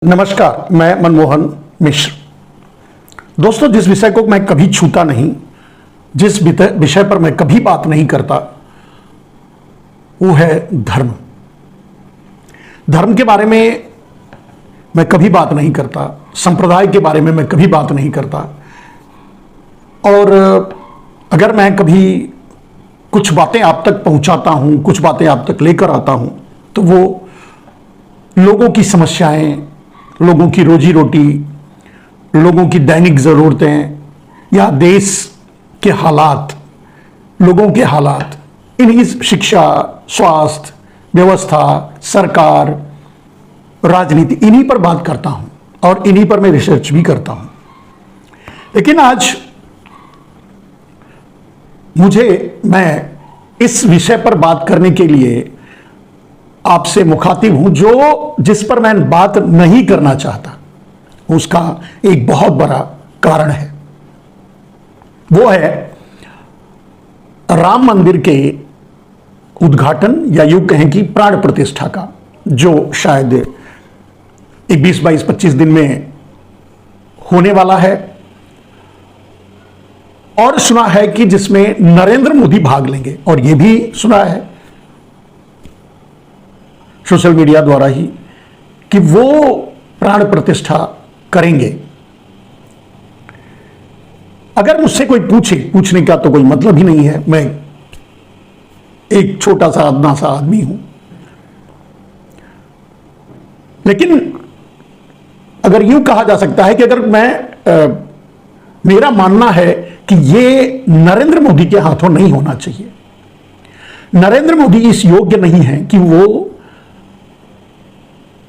नमस्कार, मैं मनमोहन मिश्र। दोस्तों, जिस विषय को मैं कभी छूता नहीं, जिस विषय पर मैं कभी बात नहीं करता, वो है धर्म। धर्म के बारे में मैं कभी बात नहीं करता, संप्रदाय के बारे में मैं कभी बात नहीं करता। और अगर मैं कभी कुछ बातें आप तक पहुंचाता हूं, कुछ बातें आप तक लेकर आता हूं, तो वो लोगों की समस्याएं, लोगों की रोजी रोटी, लोगों की दैनिक ज़रूरतें या देश के हालात, लोगों के हालात, इन्हीं शिक्षा, स्वास्थ्य, व्यवस्था, सरकार, राजनीति, इन्हीं पर बात करता हूं और इन्हीं पर मैं रिसर्च भी करता हूं। लेकिन आज मैं इस विषय पर बात करने के लिए आपसे मुखातिब हूं, जिस पर मैं बात नहीं करना चाहता। उसका एक बहुत बड़ा कारण है, वो है राम मंदिर के उद्घाटन या यूं कहें कि प्राण प्रतिष्ठा का, जो शायद 20, 22, 25 दिन में होने वाला है। और सुना है कि जिसमें नरेंद्र मोदी भाग लेंगे, और यह भी सुना है सोशल मीडिया द्वारा ही कि वो प्राण प्रतिष्ठा करेंगे। अगर मुझसे कोई पूछने का तो कोई मतलब ही नहीं है, मैं एक छोटा सा अदना सा आदमी हूं। लेकिन अगर यूं कहा जा सकता है कि अगर मेरा मानना है कि ये नरेंद्र मोदी के हाथों नहीं होना चाहिए। नरेंद्र मोदी इस योग्य नहीं है कि वो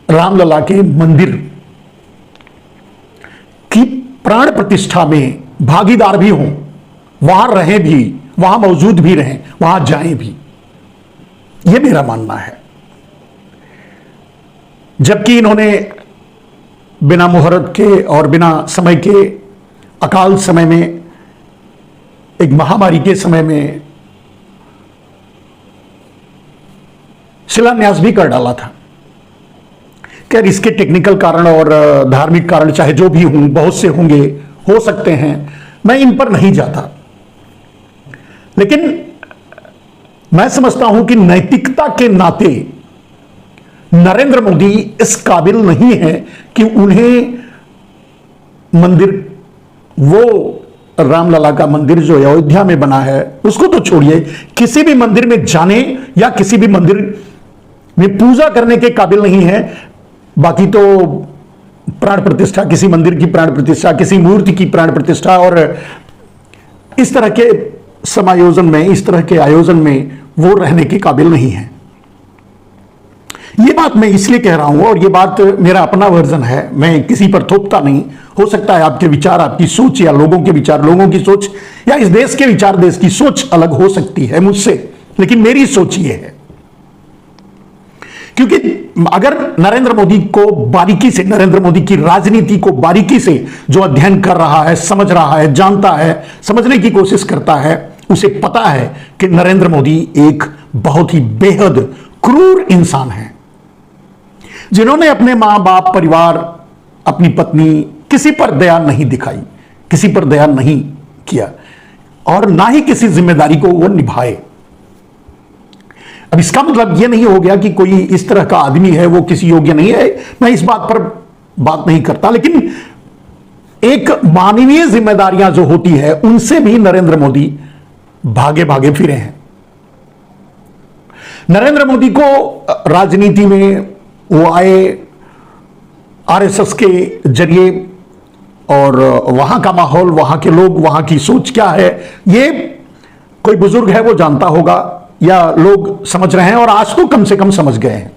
रामलला के मंदिर की प्राण प्रतिष्ठा में भागीदार भी हों, वहां रहें भी, वहां मौजूद भी रहें, वहां जाएं भी। यह मेरा मानना है। जबकि इन्होंने बिना मुहूर्त के और बिना समय के, अकाल समय में, एक महामारी के समय में शिलान्यास भी कर डाला था। खैर, इसके टेक्निकल कारण और धार्मिक कारण चाहे जो भी हों, बहुत से होंगे, हो सकते हैं, मैं इन पर नहीं जाता। लेकिन मैं समझता हूं कि नैतिकता के नाते नरेंद्र मोदी इस काबिल नहीं है कि उन्हें मंदिर, वो रामलला का मंदिर जो अयोध्या में बना है, उसको तो छोड़िए, किसी भी मंदिर में जाने या किसी भी मंदिर में पूजा करने के काबिल नहीं है। बाकी तो प्राण प्रतिष्ठा, किसी मंदिर की प्राण प्रतिष्ठा, किसी मूर्ति की प्राण प्रतिष्ठा और इस तरह के समायोजन में, इस तरह के आयोजन में वो रहने के काबिल नहीं है। ये बात मैं इसलिए कह रहा हूं, और ये बात मेरा अपना वर्जन है, मैं किसी पर थोपता नहीं। हो सकता है आपके विचार, आपकी सोच, या लोगों के विचार, लोगों की सोच, या इस देश के विचार, देश की सोच अलग हो सकती है मुझसे, लेकिन मेरी सोच ये है। क्योंकि अगर नरेंद्र मोदी को बारीकी से, नरेंद्र मोदी की राजनीति को बारीकी से जो अध्ययन कर रहा है, समझ रहा है, जानता है, समझने की कोशिश करता है, उसे पता है कि नरेंद्र मोदी एक बहुत ही बेहद क्रूर इंसान है, जिन्होंने अपने मां बाप, परिवार, अपनी पत्नी, किसी पर दया नहीं दिखाई, किसी पर दया नहीं किया, और ना ही किसी जिम्मेदारी को वो निभाए। अब इसका मतलब यह नहीं हो गया कि कोई इस तरह का आदमी है वो किसी योग्य नहीं है, मैं इस बात पर बात नहीं करता। लेकिन एक मानवीय जिम्मेदारियां जो होती है, उनसे भी नरेंद्र मोदी भागे भागे फिरे हैं। नरेंद्र मोदी को राजनीति में वो आए आरएसएस के जरिए, और वहां का माहौल, वहां के लोग, वहां की सोच क्या है, ये कोई बुजुर्ग है वो जानता होगा, या लोग समझ रहे हैं, और आज तो कम से कम समझ गए हैं।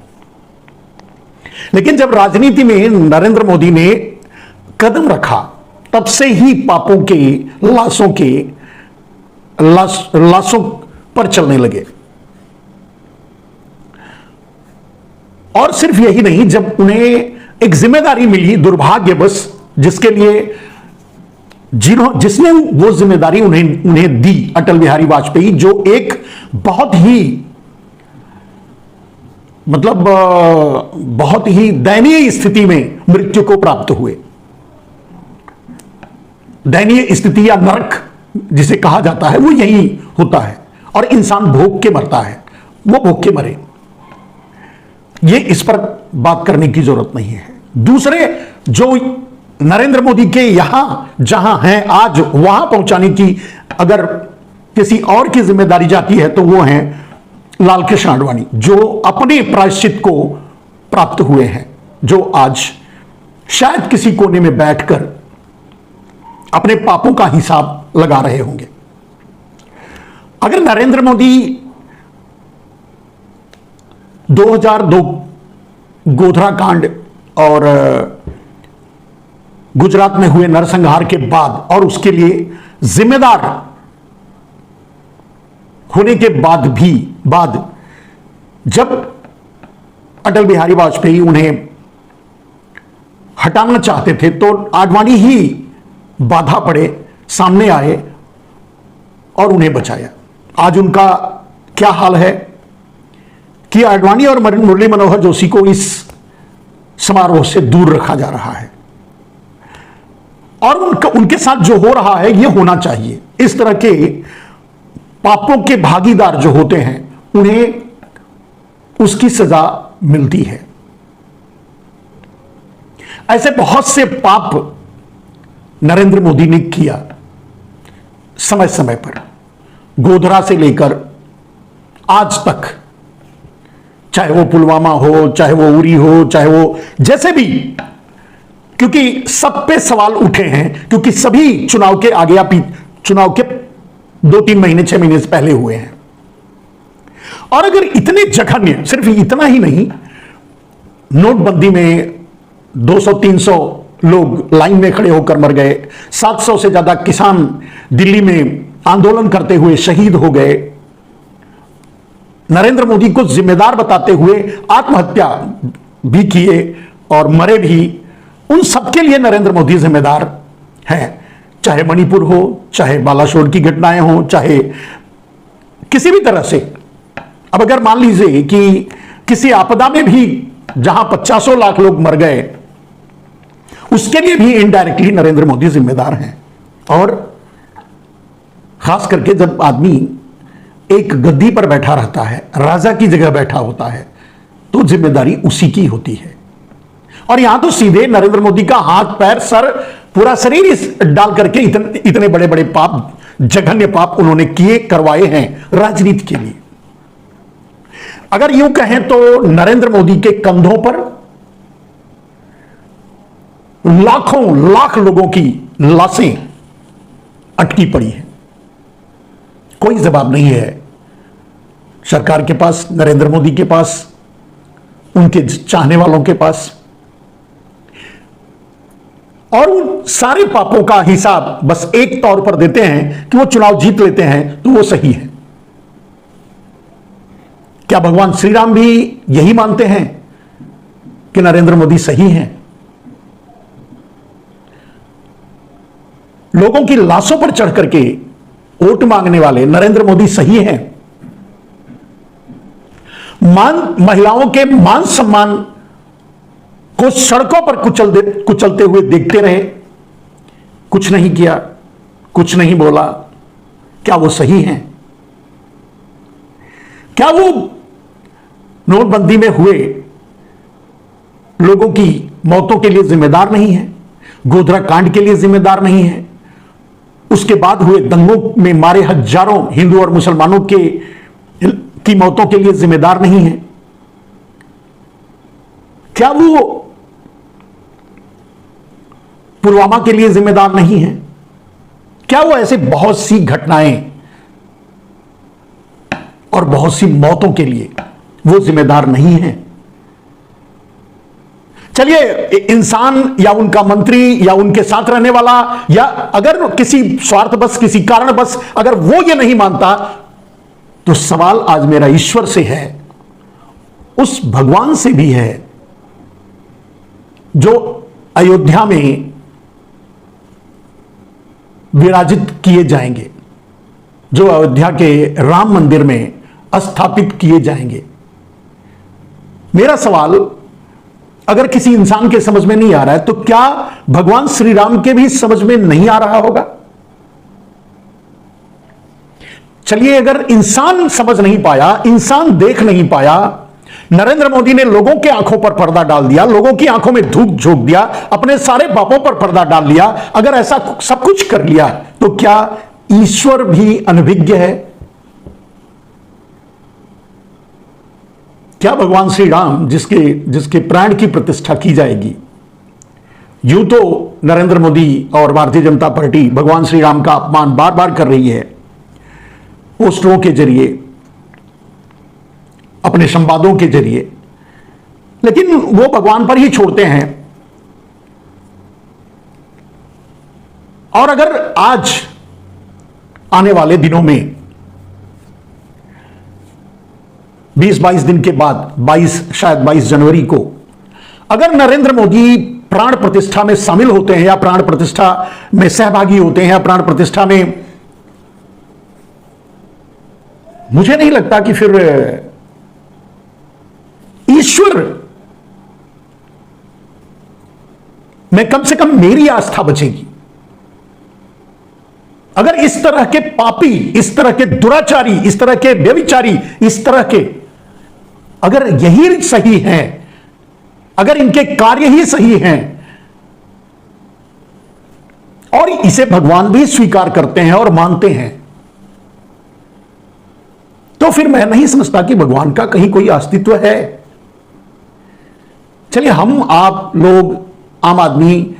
लेकिन जब राजनीति में नरेंद्र मोदी ने कदम रखा, तब से ही पापों के लाशों पर चलने लगे। और सिर्फ यही नहीं, जब उन्हें एक जिम्मेदारी मिली, दुर्भाग्यवश, जिसके लिए जिसने वो जिम्मेदारी उन्हें दी, अटल बिहारी वाजपेयी, जो एक बहुत ही मतलब बहुत ही दयनीय स्थिति में मृत्यु को प्राप्त हुए। दयनीय स्थिति या नरक जिसे कहा जाता है वो यही होता है, और इंसान भोग के मरता है, वो भोग के मरे। ये इस पर बात करने की जरूरत नहीं है। दूसरे जो नरेंद्र मोदी के यहां जहां हैं आज वहां पहुंचाने की अगर किसी और की जिम्मेदारी जाती है तो वो हैं लालकृष्ण आडवाणी, जो अपने प्रायश्चित को प्राप्त हुए हैं, जो आज शायद किसी कोने में बैठकर अपने पापों का हिसाब लगा रहे होंगे। अगर नरेंद्र मोदी 2002 गोधरा कांड और गुजरात में हुए नरसंहार के बाद और उसके लिए जिम्मेदार होने के बाद जब अटल बिहारी वाजपेयी उन्हें हटाना चाहते थे तो आडवाणी ही बाधा पड़े, सामने आए और उन्हें बचाया। आज उनका क्या हाल है कि आडवाणी और मुरली मनोहर जोशी को इस समारोह से दूर रखा जा रहा है, और उनके साथ जो हो रहा है यह होना चाहिए। इस तरह के पापों के भागीदार जो होते हैं उन्हें उसकी सजा मिलती है। ऐसे बहुत से पाप नरेंद्र मोदी ने किया समय समय पर, गोधरा से लेकर आज तक, चाहे वो पुलवामा हो, चाहे वो उरी हो, चाहे वो जैसे भी, क्योंकि सब पे सवाल उठे हैं, क्योंकि सभी चुनाव के आगे या चुनाव के 2-3 महीने 6 महीने से पहले हुए हैं। और अगर इतने जघन्य, सिर्फ इतना ही नहीं, नोटबंदी में 200-300 लोग लाइन में खड़े होकर मर गए, 700 से ज्यादा किसान दिल्ली में आंदोलन करते हुए शहीद हो गए, नरेंद्र मोदी को जिम्मेदार बताते हुए आत्महत्या भी किए और मरे भी, उन सबके लिए नरेंद्र मोदी जिम्मेदार हैं। चाहे मणिपुर हो, चाहे बालासोर की घटनाएं हो, चाहे किसी भी तरह से। अब अगर मान लीजिए कि किसी आपदा में भी जहां 50 लाख लोग मर गए, उसके लिए भी इनडायरेक्टली नरेंद्र मोदी जिम्मेदार हैं। और खास करके जब आदमी एक गद्दी पर बैठा रहता है, राजा की जगह बैठा होता है, तो जिम्मेदारी उसी की होती है। और यहां तो सीधे नरेंद्र मोदी का हाथ पैर सर पूरा शरीर इस डाल करके इतने बड़े बड़े पाप, जघन्य पाप उन्होंने किए, करवाए हैं राजनीति के लिए। अगर यूं कहें तो नरेंद्र मोदी के कंधों पर लाखों लाख लोगों की लाशें अटकी पड़ी हैं। कोई जवाब नहीं है सरकार के पास, नरेंद्र मोदी के पास, उनके चाहने वालों के पास। और उन सारे पापों का हिसाब बस एक तौर पर देते हैं कि वो चुनाव जीत लेते हैं तो वो सही है। क्या भगवान श्री राम भी यही मानते हैं कि नरेंद्र मोदी सही हैं? लोगों की लाशों पर चढ़ करके वोट मांगने वाले नरेंद्र मोदी सही हैं? महिलाओं के मान सम्मान को सड़कों पर कुचलते हुए देखते रहे, कुछ नहीं किया, कुछ नहीं बोला, क्या वो सही हैं? क्या वो नोटबंदी में हुए लोगों की मौतों के लिए जिम्मेदार नहीं है? गोधरा कांड के लिए जिम्मेदार नहीं है? उसके बाद हुए दंगों में मारे हजारों हिंदू और मुसलमानों की मौतों के लिए जिम्मेदार नहीं है? क्या वो पुलवामा के लिए जिम्मेदार नहीं है? क्या वो ऐसे बहुत सी घटनाएं और बहुत सी मौतों के लिए वो जिम्मेदार नहीं है? चलिए, इंसान या उनका मंत्री या उनके साथ रहने वाला, या अगर किसी स्वार्थवश, किसी कारणवश अगर वो ये नहीं मानता, तो सवाल आज मेरा ईश्वर से है, उस भगवान से भी है जो अयोध्या में विराजित किए जाएंगे, जो अयोध्या के राम मंदिर में स्थापित किए जाएंगे। मेरा सवाल, अगर किसी इंसान के समझ में नहीं आ रहा है तो क्या भगवान श्री राम के भी समझ में नहीं आ रहा होगा? चलिए, अगर इंसान समझ नहीं पाया, इंसान देख नहीं पाया, नरेंद्र मोदी ने लोगों के आंखों पर पर्दा डाल दिया, लोगों की आंखों में धूप झोंक दिया, अपने सारे पापों पर पर्दा डाल लिया, अगर ऐसा सब कुछ कर लिया तो क्या ईश्वर भी अनभिज्ञ है? क्या भगवान श्री राम जिसके प्राण की प्रतिष्ठा की जाएगी, यूं तो नरेंद्र मोदी और भारतीय जनता पार्टी भगवान श्री राम का अपमान बार बार कर रही है, पोस्टरों के जरिए, अपने संवादों के जरिए, लेकिन वो भगवान पर ही छोड़ते हैं। और अगर आज आने वाले दिनों में 20-22 दिन के बाद, शायद 22 जनवरी को, अगर नरेंद्र मोदी प्राण प्रतिष्ठा में शामिल होते हैं या प्राण प्रतिष्ठा में सहभागी होते हैं या प्राण प्रतिष्ठा में, मुझे नहीं लगता कि फिर ईश्वर में कम से कम मेरी आस्था बचेगी। अगर इस तरह के पापी, इस तरह के दुराचारी, इस तरह के व्यभिचारी, इस तरह के, अगर यही सही है, अगर इनके कार्य ही सही हैं और इसे भगवान भी स्वीकार करते हैं और मानते हैं, तो फिर मैं नहीं समझता कि भगवान का कहीं कोई अस्तित्व है। चलिए, हम आप लोग आम आदमी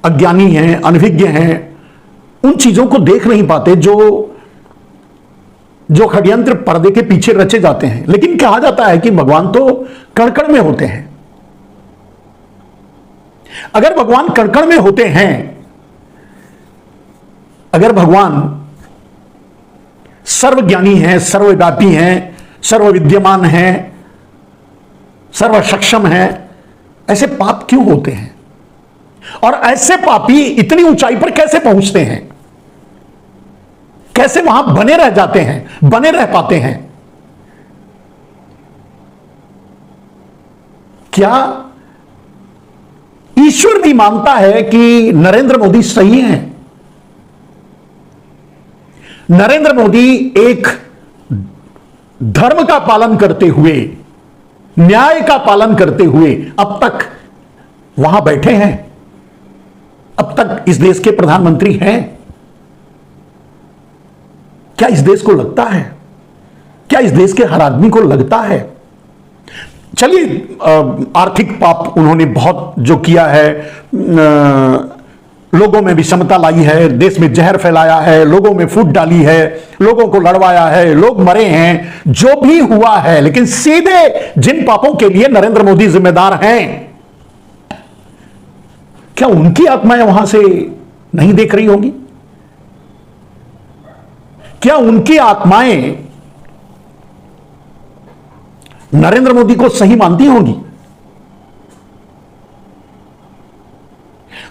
अज्ञानी हैं, अनभिज्ञ हैं, उन चीजों को देख नहीं पाते जो षड्यंत्र पर्दे के पीछे रचे जाते हैं। लेकिन कहा जाता है कि भगवान तो कण कण में होते हैं। अगर भगवान कण कण में होते हैं, अगर भगवान सर्वज्ञानी हैं, सर्वव्यापी हैं, सर्वविद्यमान हैं, सर्व सक्षम हैं, ऐसे पाप क्यों होते हैं? और ऐसे पापी इतनी ऊंचाई पर कैसे पहुंचते हैं? कैसे वहां बने रह जाते हैं, बने रह पाते हैं? क्या ईश्वर भी मानता है कि नरेंद्र मोदी सही हैं? नरेंद्र मोदी एक धर्म का पालन करते हुए, न्याय का पालन करते हुए अब तक वहां बैठे हैं, अब तक इस देश के प्रधानमंत्री हैं। क्या इस देश को लगता है? क्या इस देश के हर आदमी को लगता है? चलिए, आर्थिक पाप उन्होंने बहुत जो किया है, लोगों में विषमता लाई है, देश में जहर फैलाया है, लोगों में फूट डाली है, लोगों को लड़वाया है, लोग मरे हैं, जो भी हुआ है, लेकिन सीधे जिन पापों के लिए नरेंद्र मोदी जिम्मेदार हैं, क्या उनकी आत्माएं वहां से नहीं देख रही होंगी? क्या उनकी आत्माएं नरेंद्र मोदी को सही मानती होंगी?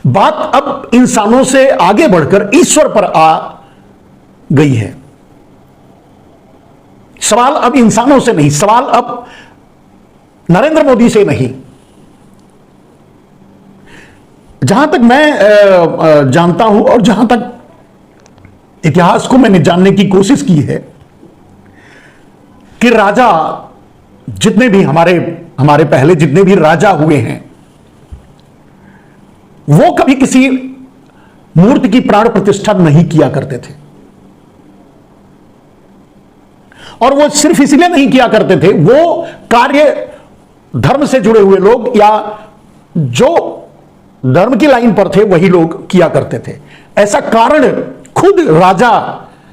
बात अब इंसानों से आगे बढ़कर ईश्वर पर आ गई है। सवाल अब इंसानों से नहीं, सवाल अब नरेंद्र मोदी से नहीं। जहां तक मैं जानता हूं और जहां तक इतिहास को मैंने जानने की कोशिश की है कि राजा जितने भी हमारे पहले जितने भी राजा हुए हैं, वो कभी किसी मूर्ति की प्राण प्रतिष्ठा नहीं किया करते थे। और वो सिर्फ इसलिए नहीं किया करते थे, वो कार्य धर्म से जुड़े हुए लोग या जो धर्म की लाइन पर थे वही लोग किया करते थे। ऐसा कारण खुद राजा,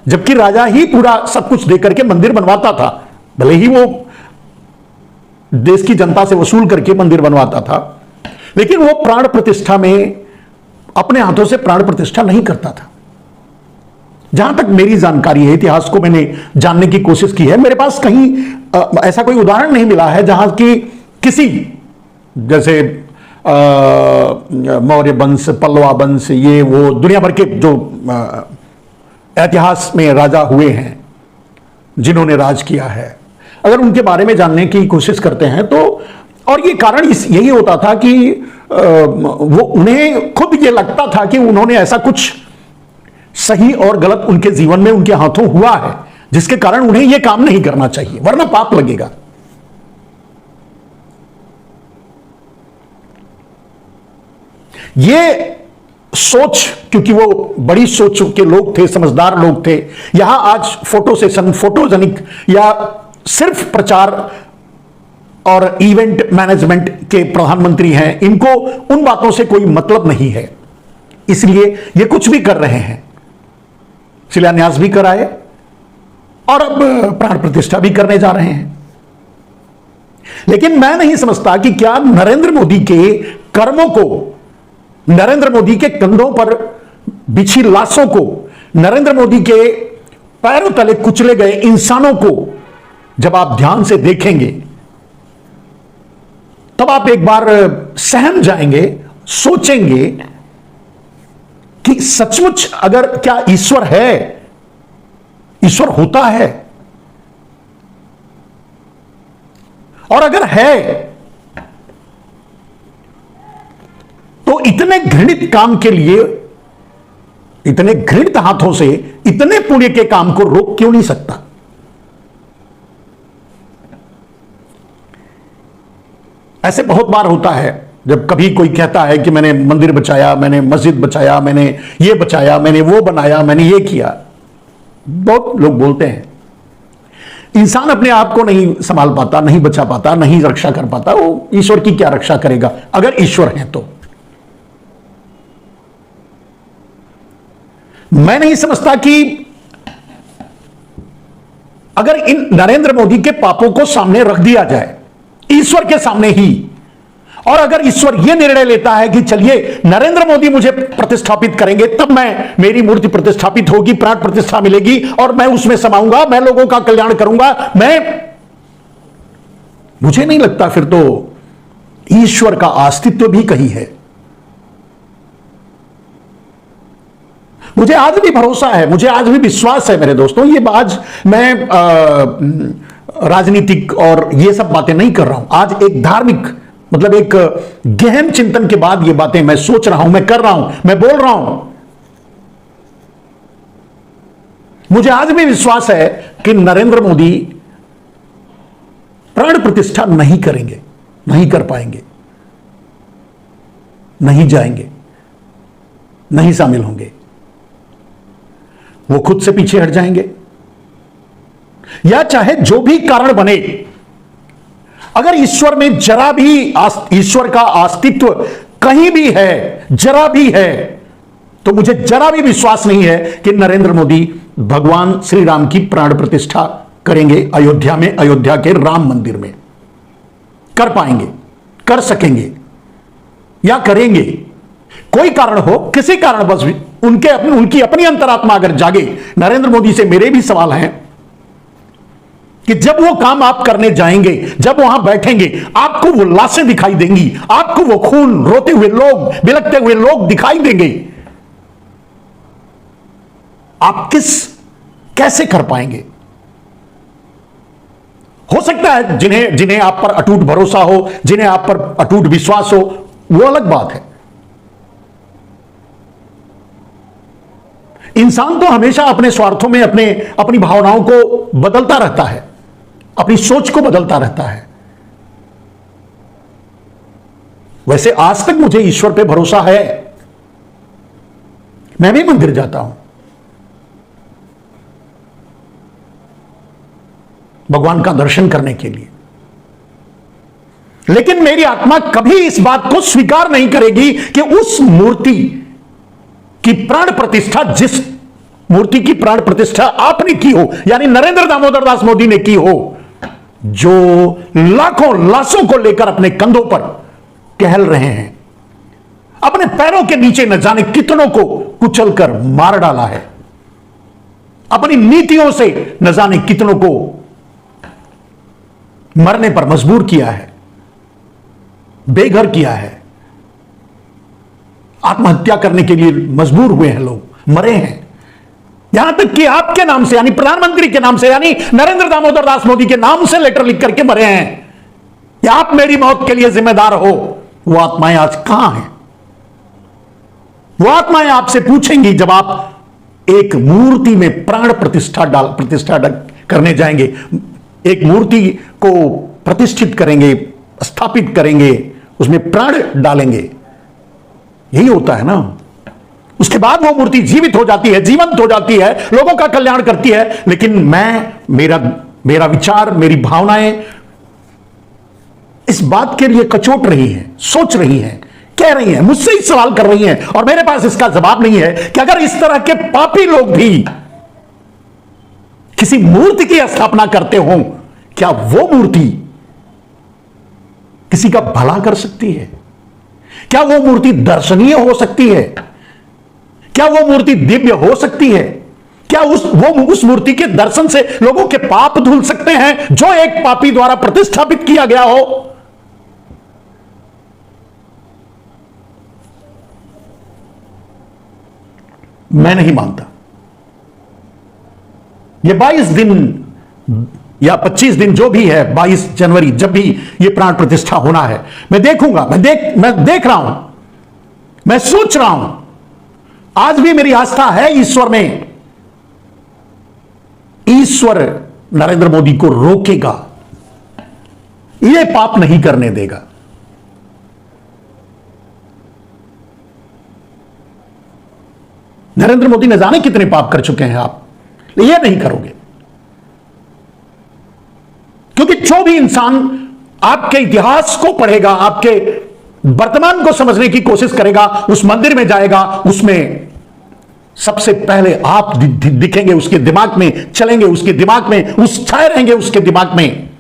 जबकि राजा ही पूरा सब कुछ देकर के मंदिर बनवाता था, भले ही वो देश की जनता से वसूल करके मंदिर बनवाता था, लेकिन वो प्राण प्रतिष्ठा में अपने हाथों से प्राण प्रतिष्ठा नहीं करता था। जहां तक मेरी जानकारी है, इतिहास को मैंने जानने की कोशिश की है, मेरे पास कहीं ऐसा कोई उदाहरण नहीं मिला है जहां की किसी, जैसे मौर्य वंश, पल्लवा वंश, ये वो दुनिया भर के जो इतिहास में राजा हुए हैं जिन्होंने राज किया है, अगर उनके बारे में जानने की कोशिश करते हैं तो, और ये कारण यही होता था कि वो उन्हें खुद ये लगता था कि उन्होंने ऐसा कुछ सही और गलत उनके जीवन में उनके हाथों हुआ है जिसके कारण उन्हें यह काम नहीं करना चाहिए, वरना पाप लगेगा। ये सोच, क्योंकि वो बड़ी सोच के लोग थे, समझदार लोग थे। यहां आज फोटो सेशन, फोटोजेनिक या सिर्फ प्रचार और इवेंट मैनेजमेंट के प्रधानमंत्री हैं, इनको उन बातों से कोई मतलब नहीं है, इसलिए ये कुछ भी कर रहे हैं। शिलान्यास भी कराए और अब प्राण प्रतिष्ठा भी करने जा रहे हैं। लेकिन मैं नहीं समझता कि क्या नरेंद्र मोदी के कर्मों को, नरेंद्र मोदी के कंधों पर बिछी लाशों को, नरेंद्र मोदी के पैरों तले कुचले गए इंसानों को जब आप ध्यान से देखेंगे तब आप एक बार सहम जाएंगे, सोचेंगे कि सचमुच अगर क्या ईश्वर है, ईश्वर होता है, और अगर है तो इतने घृणित काम के लिए, इतने घृणित हाथों से इतने पुण्य के काम को रोक क्यों नहीं सकता? ऐसे बहुत बार होता है जब कभी कोई कहता है कि मैंने मंदिर बचाया, मैंने मस्जिद बचाया, मैंने ये बचाया, मैंने वो बनाया, मैंने ये किया। बहुत लोग बोलते हैं। इंसान अपने आप को नहीं संभाल पाता, नहीं बचा पाता, नहीं रक्षा कर पाता, वो ईश्वर की क्या रक्षा करेगा अगर ईश्वर है तो। मैं नहीं समझता कि अगर इन नरेंद्र मोदी के पापों को सामने रख दिया जाए, ईश्वर के सामने ही, और अगर ईश्वर यह निर्णय लेता है कि चलिए नरेंद्र मोदी मुझे प्रतिष्ठापित करेंगे, तब मैं, मेरी मूर्ति प्रतिष्ठापित होगी, प्राण प्रतिष्ठा मिलेगी और मैं उसमें समाऊंगा, मैं लोगों का कल्याण करूंगा, मुझे नहीं लगता फिर तो ईश्वर का अस्तित्व भी कहीं है। मुझे आज भी भरोसा है, मुझे आज भी विश्वास है मेरे दोस्तों। ये आज मैं राजनीतिक और ये सब बातें नहीं कर रहा हूं। आज एक धार्मिक, मतलब एक गहन चिंतन के बाद ये बातें मैं सोच रहा हूं, मैं कर रहा हूं, मैं बोल रहा हूं। मुझे आज भी विश्वास है कि नरेंद्र मोदी प्राण प्रतिष्ठा नहीं करेंगे, नहीं कर पाएंगे, नहीं जाएंगे, नहीं शामिल होंगे। वो खुद से पीछे हट जाएंगे, या चाहे जो भी कारण बने, अगर ईश्वर में जरा भी, ईश्वर का अस्तित्व कहीं भी है, जरा भी है, तो मुझे जरा भी विश्वास नहीं है कि नरेंद्र मोदी भगवान श्री राम की प्राण प्रतिष्ठा करेंगे अयोध्या में, अयोध्या के राम मंदिर में। कर पाएंगे, कर सकेंगे या करेंगे। कोई कारण हो, किसी कारण बस उनकी अपनी अंतरात्मा अगर जागे। नरेंद्र मोदी से मेरे भी सवाल हैं कि जब वो काम आप करने जाएंगे, जब वहां बैठेंगे, आपको वो लाशें दिखाई देंगी, आपको वो खून, रोते हुए लोग, बिलखते हुए लोग दिखाई देंगे, आप कैसे कर पाएंगे? हो सकता है जिन्हें आप पर अटूट भरोसा हो, जिन्हें आप पर अटूट विश्वास हो, वो अलग बात है। इंसान तो हमेशा अपने स्वार्थों में अपनी भावनाओं को बदलता रहता है, अपनी सोच को बदलता रहता है। वैसे आज तक मुझे ईश्वर पे भरोसा है। मैं भी मंदिर जाता हूं, भगवान का दर्शन करने के लिए, लेकिन मेरी आत्मा कभी इस बात को स्वीकार नहीं करेगी कि उस मूर्ति की प्राण प्रतिष्ठा, जिस मूर्ति की प्राण प्रतिष्ठा आपने की हो, यानी नरेंद्र दामोदर दास मोदी ने की हो, जो लाखों लाशों को लेकर अपने कंधों पर टहल रहे हैं, अपने पैरों के नीचे न जाने कितनों को कुचलकर मार डाला है, अपनी नीतियों से न जाने कितनों को मरने पर मजबूर किया है, बेघर किया है, आत्महत्या करने के लिए मजबूर हुए हैं, लोग मरे हैं। यहां तक कि आपके नाम से, यानी प्रधानमंत्री के नाम से, यानी नरेंद्र दामोदर दास मोदी के नाम से लेटर लिख करके मरे हैं कि आप मेरी मौत के लिए जिम्मेदार हो। वो आत्माएं आज कहां हैं? वो आत्माएं आपसे पूछेंगी जब आप एक मूर्ति में प्राण प्रतिष्ठा करने जाएंगे, एक मूर्ति को प्रतिष्ठित करेंगे, स्थापित करेंगे, उसमें प्राण डालेंगे। यही होता है ना। उसके बाद वो मूर्ति जीवित हो जाती है, जीवंत हो जाती है, लोगों का कल्याण करती है। लेकिन मेरा विचार, मेरी भावनाएं इस बात के लिए कचोट रही हैं, सोच रही हैं, कह रही हैं, मुझसे ही सवाल कर रही हैं, और मेरे पास इसका जवाब नहीं है कि अगर इस तरह के पापी लोग भी किसी मूर्ति की स्थापना करते हों, क्या वो मूर्ति किसी का भला कर सकती है? क्या वो मूर्ति दर्शनीय हो सकती है? क्या वो मूर्ति दिव्य हो सकती है? क्या उस मूर्ति के दर्शन से लोगों के पाप धुल सकते हैं जो एक पापी द्वारा प्रतिष्ठापित किया गया हो? मैं नहीं मानता। ये 22 दिन या 25 दिन जो भी है, 22 जनवरी जब भी ये प्राण प्रतिष्ठा होना है, मैं देखूंगा। मैं देख रहा हूं, मैं सोच रहा हूं। आज भी मेरी आस्था है ईश्वर में। ईश्वर नरेंद्र मोदी को रोकेगा, ये पाप नहीं करने देगा। नरेंद्र मोदी ने जाने कितने पाप कर चुके हैं, आप ये नहीं करोगे। क्योंकि जो भी इंसान आपके इतिहास को पढ़ेगा, आपके वर्तमान को समझने की कोशिश करेगा, उस मंदिर में जाएगा, उसमें सबसे पहले आप दिखेंगे, उसके दिमाग में चलेंगे, उसके दिमाग में उस छाए रहेंगे, उसके दिमाग में।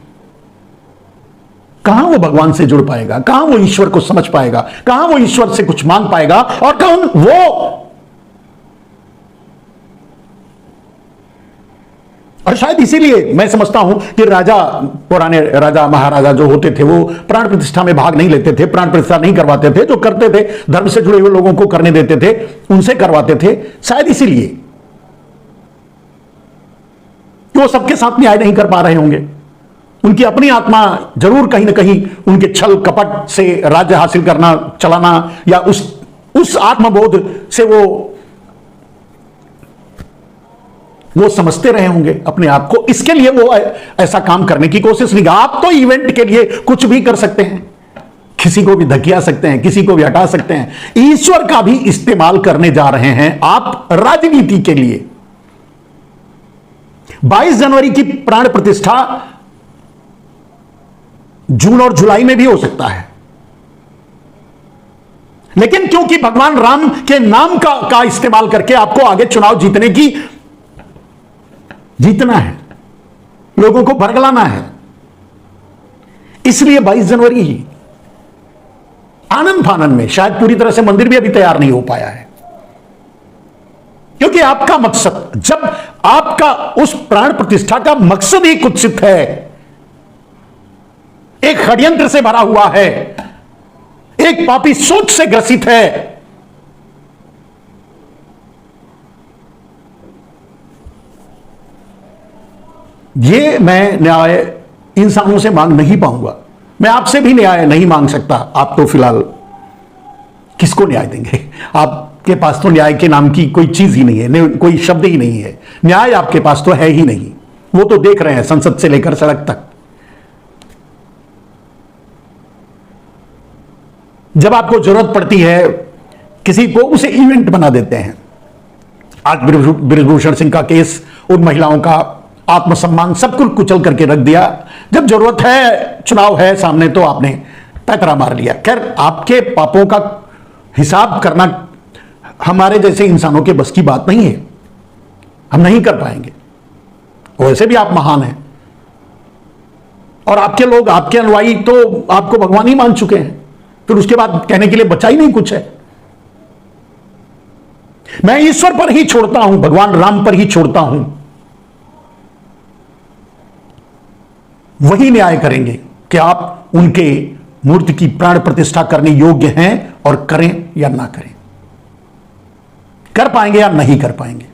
कहां वो भगवान से जुड़ पाएगा? कहां वो ईश्वर को समझ पाएगा? कहां वो ईश्वर से कुछ मांग पाएगा? और कौन वो, और शायद इसीलिए मैं समझता हूं कि पुराने राजा महाराजा जो होते थे वो प्राण प्रतिष्ठा में भाग नहीं लेते थे, प्राण प्रतिष्ठा नहीं करवाते थे। जो करते थे धर्म से जुड़े हुए लोगों को करने देते थे, उनसे करवाते थे। शायद इसीलिए वो सबके साथ न्याय नहीं कर पा रहे होंगे। उनकी अपनी आत्मा जरूर कहीं ना कहीं उनके छल कपट से राज्य हासिल करना, चलाना, या उस आत्मबोध से वो समझते रहे होंगे अपने आप को। इसके लिए वो ऐसा काम करने की कोशिश नहीं। आप तो इवेंट के लिए कुछ भी कर सकते हैं, किसी को भी धकिया सकते हैं, किसी को भी हटा सकते हैं। ईश्वर का भी इस्तेमाल करने जा रहे हैं आप राजनीति के लिए। 22 जनवरी की प्राण प्रतिष्ठा जून और जुलाई में भी हो सकता है, लेकिन क्योंकि भगवान राम के नाम का इस्तेमाल करके आपको आगे चुनाव जीतना है, लोगों को भड़कलाना है, इसलिए 22 जनवरी ही आनंद फानंद में। शायद पूरी तरह से मंदिर भी अभी तैयार नहीं हो पाया है, क्योंकि आपका मकसद, जब आपका उस प्राण प्रतिष्ठा का मकसद ही कुत्सित है, एक षड्यंत्र से भरा हुआ है, एक पापी सोच से ग्रसित है, ये मैं न्याय इंसानों से मांग नहीं पाऊंगा। मैं आपसे भी न्याय नहीं मांग सकता। आप तो फिलहाल किसको न्याय देंगे? आपके पास तो न्याय के नाम की कोई चीज ही नहीं है, कोई शब्द ही नहीं है। न्याय आपके पास तो है ही नहीं। वो तो देख रहे हैं संसद से लेकर सड़क तक। जब आपको जरूरत पड़ती है किसी को, उसे इवेंट बना देते हैं। आज बृजभूषण सिंह का केस, उन महिलाओं का आत्मसम्मान सब कुछ कुचल करके रख दिया। जब जरूरत है, चुनाव है सामने, तो आपने पैतरा मार लिया। खैर, आपके पापों का हिसाब करना हमारे जैसे इंसानों के बस की बात नहीं है, हम नहीं कर पाएंगे। वैसे भी आप महान हैं, और आपके लोग, आपके अनुयायी तो आपको भगवान ही मान चुके हैं। फिर उसके बाद कहने के लिए बचा ही नहीं कुछ है। मैं ईश्वर पर ही छोड़ता हूं, भगवान राम पर ही छोड़ता हूं। वही न्याय करेंगे कि आप उनके मूर्ति की प्राण प्रतिष्ठा करने योग्य हैं, और करें या ना करें, कर पाएंगे या नहीं कर पाएंगे।